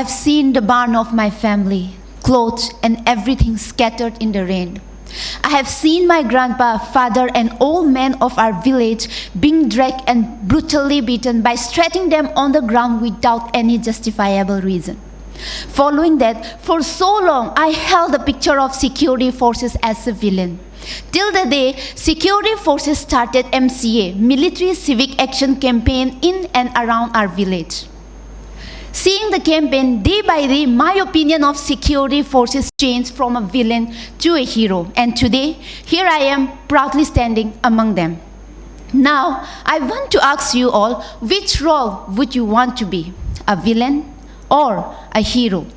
have seen the barn of my family, clothes and everything scattered in the rain. I have seen my grandpa, father, and old men of our village being dragged and brutally beaten by stretching them on the ground without any justifiable reason. Following that, for so long, I held the picture of security forces as a villain. Till the day security forces started MCA, Military Civic Action Campaign, in and around our village. Seeing the campaign day by day, my opinion of security forces changed from a villain to a hero. And today, here I am proudly standing among them. Now, I want to ask you all, which role would you want to be? A villain or a hero?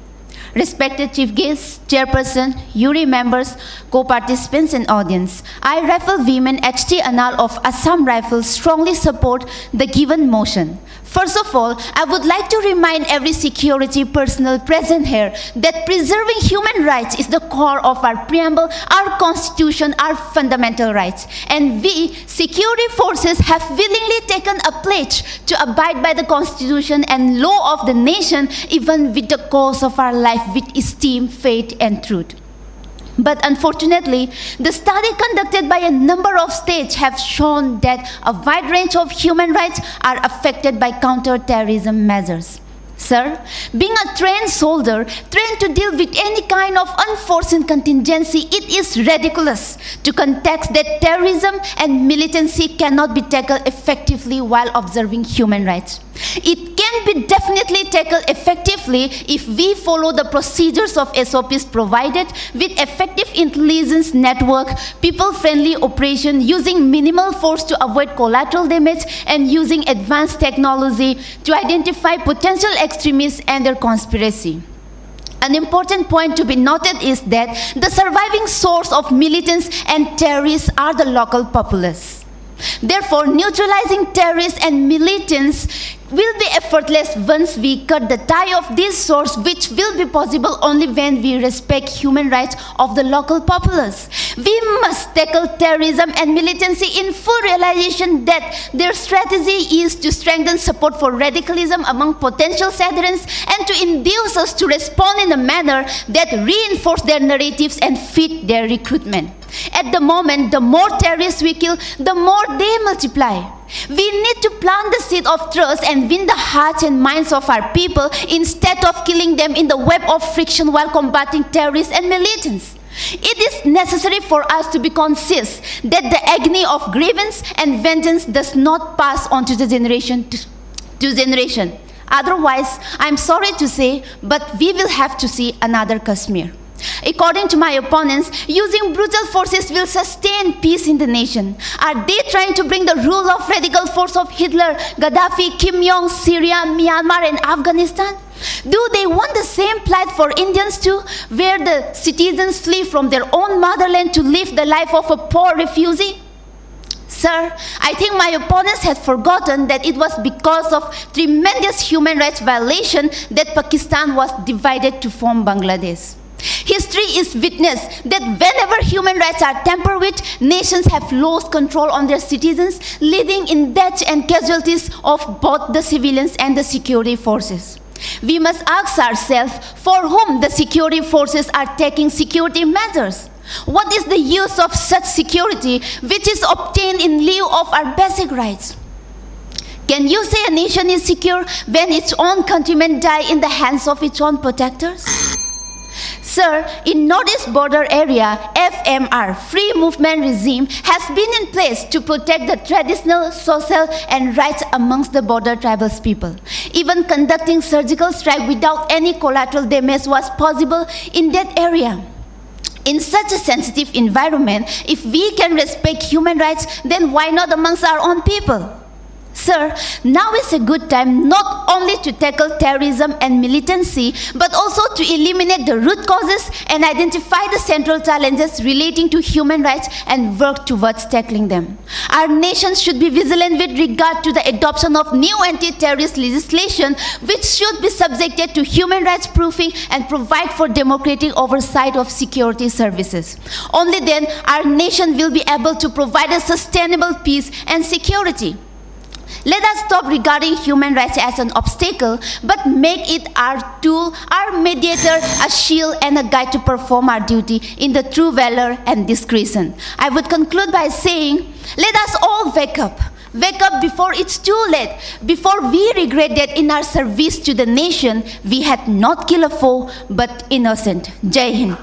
Respected chief guests, chairperson, jury members, co-participants and audience, I, Rifle Women HT Anal of Assam Rifles, strongly support the given motion. First of all, I would like to remind every security personnel present here that preserving human rights is the core of our preamble, our constitution, our fundamental rights. And we, security forces, have willingly taken a pledge to abide by the constitution and law of the nation, even with the cause of our life with esteem, faith, and truth. But unfortunately, the study conducted by a number of states have shown that a wide range of human rights are affected by counter-terrorism measures. Sir, being a trained soldier, trained to deal with any kind of unforeseen contingency, it is ridiculous to contest that terrorism and militancy cannot be tackled effectively while observing human rights. It can be definitely tackled effectively if we follow the procedures of SOPs provided with effective intelligence network, people-friendly operation, using minimal force to avoid collateral damage, and using advanced technology to identify potential extremists and their conspiracy. An important point to be noted is that the surviving source of militants and terrorists are the local populace. Therefore, neutralizing terrorists and militants will be effortless once we cut the tie of this source, which will be possible only when we respect human rights of the local populace. We must tackle terrorism and militancy in full realization that their strategy is to strengthen support for radicalism among potential adherents and to induce us to respond in a manner that reinforce their narratives and fit their recruitment. At the moment, the more terrorists we kill, the more they multiply. We need to plant the seed of trust and win the hearts and minds of our people instead of killing them in the web of friction while combating terrorists and militants. It is necessary for us to be conscious that the agony of grievance and vengeance does not pass on to the generation to generation. Otherwise, I'm sorry to say, but we will have to see another Kashmir. According to my opponents, using brutal forces will sustain peace in the nation. Are they trying to bring the rule of radical force of Hitler, Gaddafi, Kim Jong, Syria, Myanmar, and Afghanistan? Do they want the same plight for Indians too, where the citizens flee from their own motherland to live the life of a poor refugee? Sir, I think my opponents have forgotten that it was because of tremendous human rights violation that Pakistan was divided to form Bangladesh. History is witness that whenever human rights are tampered with, nations have lost control on their citizens, leading in deaths and casualties of both the civilians and the security forces. We must ask ourselves for whom the security forces are taking security measures. What is the use of such security which is obtained in lieu of our basic rights? Can you say a nation is secure when its own countrymen die in the hands of its own protectors? Sir, in Northeast Border Area, FMR, Free Movement Regime, has been in place to protect the traditional, social, and rights amongst the border tribals people. Even conducting surgical strike without any collateral damage was possible in that area. In such a sensitive environment, if we can respect human rights, then why not amongst our own people? Sir, now is a good time not only to tackle terrorism and militancy, but also to eliminate the root causes and identify the central challenges relating to human rights and work towards tackling them. Our nation should be vigilant with regard to the adoption of new anti-terrorist legislation, which should be subjected to human rights proofing and provide for democratic oversight of security services. Only then our nation will be able to provide a sustainable peace and security. Let us stop regarding human rights as an obstacle, but make it our tool, our mediator, a shield and a guide to perform our duty in the true valor and discretion. I would conclude by saying, let us all wake up. Wake up before it's too late, before we regret that in our service to the nation, we had not killed a foe, but innocent. Jai Hind.